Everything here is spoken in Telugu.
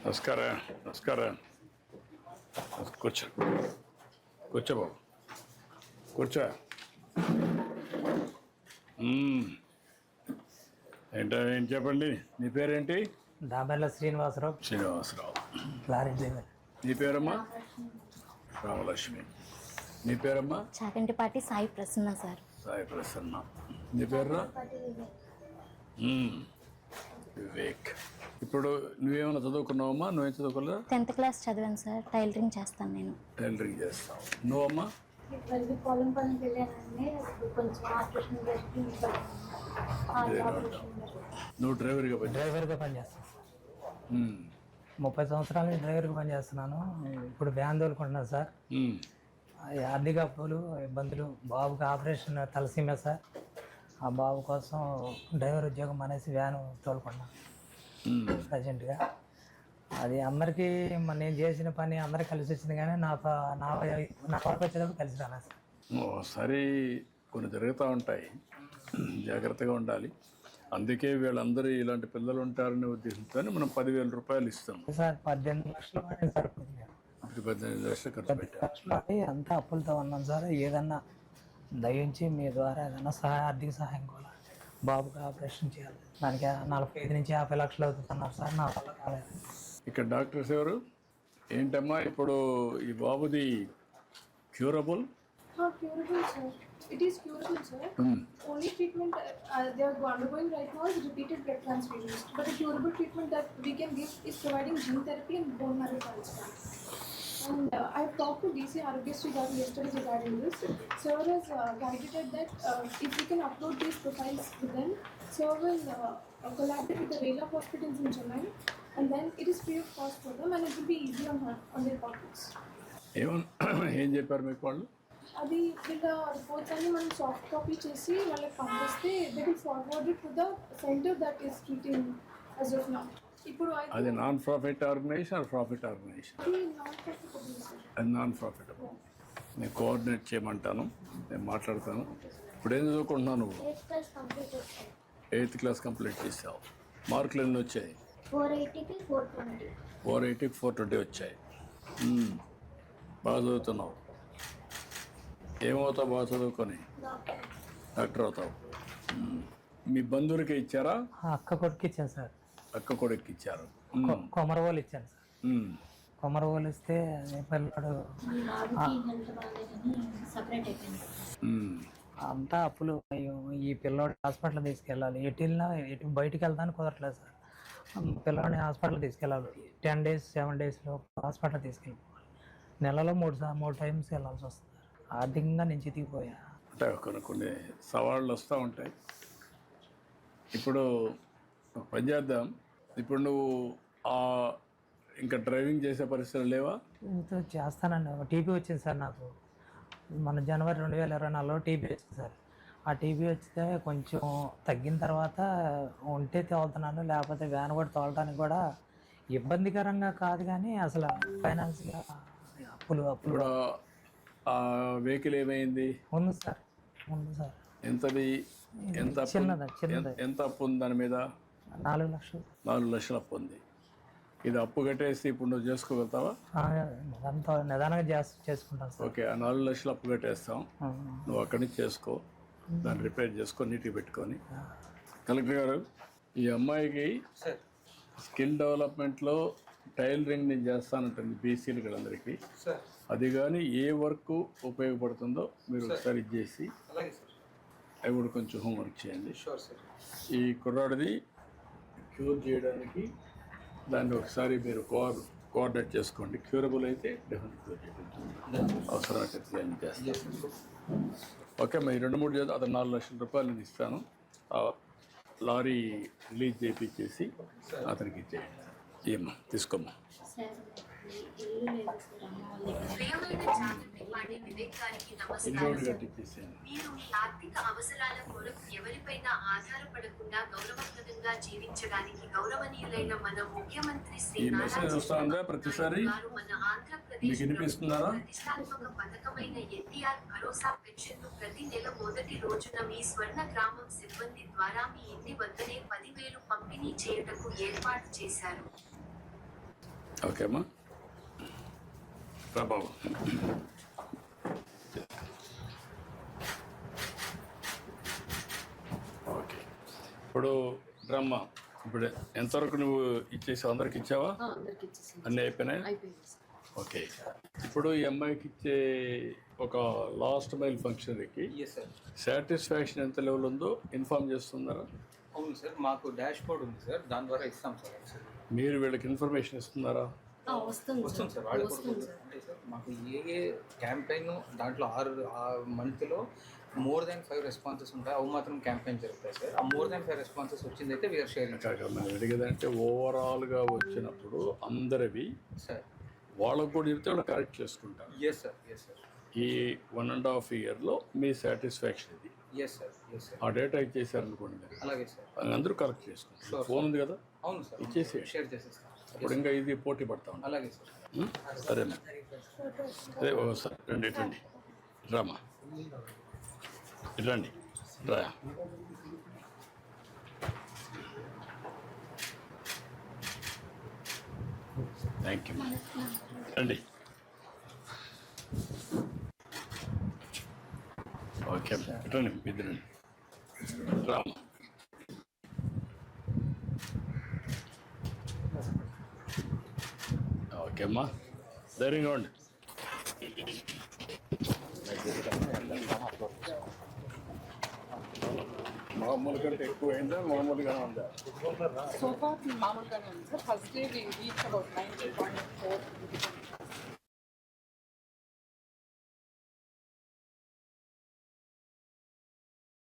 నమస్కారం. నమస్కారం. కూర్చో కూర్చో బాబు, కూర్చో. ఏం చెప్పండి, నీ పేరేంటి? దాబెల్ల శ్రీనివాసరావు. శ్రీనివాసరావు. Lorry driver. నీ పేరమ్మా? రామలక్ష్మి. నీ పేరమ్మా? చాగంటిపాటి సాయి ప్రసన్న సార్. సాయి ప్రసన్న. నీ పేరు? వివేక్. ఇప్పుడు నువ్వేమైనా చదువుకున్నావమ్మా? నువ్వేం చదువుకోలేదా? 10th క్లాస్ చదివాను సార్. టైలరింగ్ చేస్తాను నేను. టైలరింగ్ చేస్తావు. నువ్వమ్మా? పొలం పనికి వెళ్ళానండి, కొంచెం ఆపరేషన్ జరిగి నువ్వు డ్రైవర్గా పనిచేస్తాను. 30 సంవత్సరాల నుంచి డ్రైవర్గా పనిచేస్తున్నాను. ఇప్పుడు వ్యాన్ తోలుకుంటున్నాను సార్. ఆర్థిక అప్పులు, ఇబ్బందులు, బాబుకి ఆపరేషన్ తలసీమే సార్. ఆ బాబు కోసం డ్రైవర్ ఉద్యోగం అనేసి వ్యాన్ తోలుకున్నాను ప్రజెంట్గా. అది అందరికీ నేను చేసిన పని అందరికి కలిసి వచ్చింది, కానీ నా వర్క్ వచ్చేటప్పుడు కలిసి రాలేదు సార్. ఒకసారి కొన్ని జరుగుతూ ఉంటాయి, జాగ్రత్తగా ఉండాలి. అందుకే వీళ్ళందరూ ఇలాంటి పిల్లలు ఉంటారనే ఉద్దేశంతో మనం 10,000 రూపాయలు ఇస్తాం సార్. 18 లక్షలు పడింది సార్. 18 లక్షలు ఖర్చు పెట్టారు. అంతా అప్పులతో ఉన్నాం సార్. ఏదన్నా దయించి మీ ద్వారా ఏదన్నా ఆర్థిక సహాయం కూడా, బాబుకి ఆపరేషన్ చేయాలి, దానికి 45 నుంచి 50 లక్షలు అవుతున్నారు సార్. నా వల్ల కాలేదు. ఇక్కడ డాక్టర్స్ ఎవరు? ఏంటమ్మా ఇప్పుడు ఈ బాబుది curable? curable, sir. It is curable, sir. Only treatment they are undergoing right now is repeated blood transfusions. But the curable treatment that we can give is providing gene therapy and bone marrow transplant. And I've talked to DC Arogyasri Garu yesterday regarding this. Sir has guided that if we can upload these profiles to them, Sir will collaborate with the Vela hospitals in Chennai, and then it is free of cost for them and it will be easy on their pockets. ఏం చెప్పారు మీకు వాళ్ళు? అది వీళ్ళ రిపోర్ట్స్ అన్ని మనం సాఫ్ట్ కాపీ చేసి వాళ్ళకి పంపిస్తే they will forward it to the centre that is treating as of now. ఇప్పుడు అది non profit organisation or profit organisation? అది నాన్ ప్రాఫిటబుల్. నేను కోఆర్డినేట్ చేయమంటాను, నేను మాట్లాడతాను. ఇప్పుడు ఏం చదువుకుంటున్నాను నువ్వు? 8th క్లాస్ కంప్లీట్ చేసావు. మార్కులు ఎన్ని వచ్చాయి? 480కి 420. 480కి 420 వచ్చాయి. బాగా చదువుతున్నావు. ఏమవుతావు బాగా చదువుకొని? డాక్టర్ అవుతావు. మీ బంధువులకి ఇచ్చారా? అక్క కొడుకు ఇచ్చాను సార్. అక్క కొడుకు ఇచ్చారు. కొమరవోలు ఇచ్చాను సార్. కొమరవోలు ఇస్తే పిల్లడు అంతా అప్పులు. ఈ పిల్లోడు హాస్పిటల్ తీసుకెళ్ళాలి, ఎటు బయటికి వెళ్తానికి కుదరట్లేదు సార్. పిల్లోడిని హాస్పిటల్ తీసుకెళ్ళాలి. 10 days 7 daysలో హాస్పిటల్ తీసుకెళ్ళిపోవాలి. నెలలో 3 times వెళ్ళాల్సి వస్తుంది. ఆర్థికంగా నేను చితికిపోయా. అంటే కొన్ని సవాళ్ళు వస్తూ ఉంటాయి. ఇప్పుడు పని చేద్దాం. ఇప్పుడు నువ్వు ఇంకా డ్రైవింగ్ చేసే పరిస్థితులు లేవా? చేస్తానండి. టీబీ వచ్చింది సార్ నాకు. మన జనవరి 2024లో టీబీ వచ్చింది సార్. ఆ టీబీ వచ్చితే కొంచెం తగ్గిన తర్వాత ఉంటే తోలుతున్నాను, లేకపోతే వ్యాన్ కూడా తోలడానికి కూడా ఇబ్బందికరంగా కాదు, కానీ అసలు ఫైనాన్స్గా అప్పులు. వెహికల్ ఏమైంది? ఉంది సార్, ఉంది సార్. ఎంతది? చిన్నది. ఎంత అప్పు ఉంది దాని మీద? 4 లక్షలు. 4 లక్షలు అప్పు ఉంది. ఇది అప్పు కట్టేసి ఇప్పుడు నువ్వు చేసుకోగలుగుతావా? అంతా నిదానంగా చేసుకుంటాను సార్. ఓకే, ఆ 4 లక్షలు అప్పు కట్టేస్తాం. నువ్వు అక్కడి నుంచి చేసుకో, దాన్ని రిపేర్ చేసుకో, నీట్గా పెట్టుకొని. కలెక్టర్ గారు, ఈ అమ్మాయికి స్కిల్ డెవలప్మెంట్లో టైలరింగ్ నేను చేస్తానంటుంది బీసీలు అందరికీ. అది కానీ ఏ వర్క్ ఉపయోగపడుతుందో మీరు ఒకసారి చేసి అవి కూడా కొంచెం హోంవర్క్ చేయండి. ఈ కుర్రాడిది క్యూర్ చేయడానికి దాన్ని ఒకసారి మీరు కోఆర్డినేట్ చేసుకోండి. క్యూరబుల్ అయితే డెఫినెట్ క్యూర్ చేయండి. అవసరమైతే చేస్తాను. ఓకే, మరి 2-3 చేసి అతను 4 లక్షల రూపాయలు నేను ఇస్తాను. లారీ రిలీజ్ చేయించేసి అతనికి ఇచ్చేయండి. ఏమ్మా తీసుకోమ్మా. మీరు మీ ఆర్థిక అవసరాల కొరకు ఎవరిపైనా ఆధారపడకుండా గౌరవప్రదంగా జీవించడానికి గౌరవనీయులైన మన ముఖ్యమంత్రి శ్రీ నారా చంద్రబాబు నాయుడు గారు మన ఆంధ్రప్రదేశ్ ఆంధ్రప్రదేశ్ వినిపిస్తున్నారా? ప్రతిష్టాత్మక పథకమైన ఎన్టీఆర్ భరోసా పెన్షన్ను ప్రతి నెల మొదటి రోజున మీ స్వర్ణ గ్రామం సిబ్బంది ద్వారా మీ ఇంటి వద్దనే 10,000 పంపిణీ చేయుటకు ఏర్పాటు చేశారు. ఓకే అమ్మా, బాబు. ఓకే, ఇప్పుడు రమ్మ, ఇప్పుడు ఎంతవరకు నువ్వు ఇచ్చేసావు? అందరికి ఇచ్చావా? అందరికి ఇచ్చేసింది. అన్నీ అయిపోయినాయి? అయిపోయింది సార్. ఓకే, ఇప్పుడు ఈ అమ్మాయికి ఇచ్చే ఒక లాస్ట్ మైల్ ఫంక్షన్కి ఎస్ సార్. సాటిస్ఫాక్షన్ ఎంత లెవెల్ ఉందో ఇన్ఫార్మ్ చేస్తున్నారా? అవును సార్, మాకు డాష్ బోర్డ్ ఉంది సార్, దాని ద్వారా ఇస్తాం సార్. సార్ మీరు వీళ్ళకి ఇన్ఫర్మేషన్ ఇస్తున్నారా? వస్తుంది వస్తుంది సార్, వాళ్ళు కూడా అంటే సార్ మాకు ఏ క్యాంపెయిన్ దాంట్లో 6 మంత్లో మోర్ దాన్ 5 రెస్పాన్సెస్ ఉంటాయి, అవి మాత్రం క్యాంపెయిన్ జరుగుతాయి సార్. ఆ మోర్ దాన్ 5 రెస్పాన్సెస్ వచ్చిందైతే వీఆర్ షేరింగ్. కాక మనం అడిగేదంటే ఓవరాల్గా వచ్చినప్పుడు అందరివి సార్ వాళ్ళకు కూడా చెప్తే వాళ్ళు కరెక్ట్ చేసుకుంటారు. Yes sir. Yes sir. ఈ 1.5 ఇయర్లో మీ సాటిస్ఫాక్షన్ ఇది. Yes sir. Yes sir. ఆ డేటా ఇచ్చేసారనుకోండి మీరు, అలాగే సార్. అందరూ కరెక్ట్ చేసుకుంటారు. ఫోన్ ఉంది కదా, అవును సార్, ఇచ్చేసి షేర్ చేసేస్తాం. అప్పుడు ఇంకా ఇది పోటీ పడతా ఉంటాం. అలాగే సార్. సరేనా? అదే సార్, రండి రండి, రామా రండి, రా. థ్యాంక్ యూ, రండి. ఓకే, రండి ఇద్దరండి, రామా. ఓకే అమ్మా, ధైర్యంగా ఉండి. మామూలు కంటే ఎక్కువ అయిందా, మామూలుగా ఉందా? సో ఫార్ మామూలుగానే ఉంది sir. First day we reach about 90.4.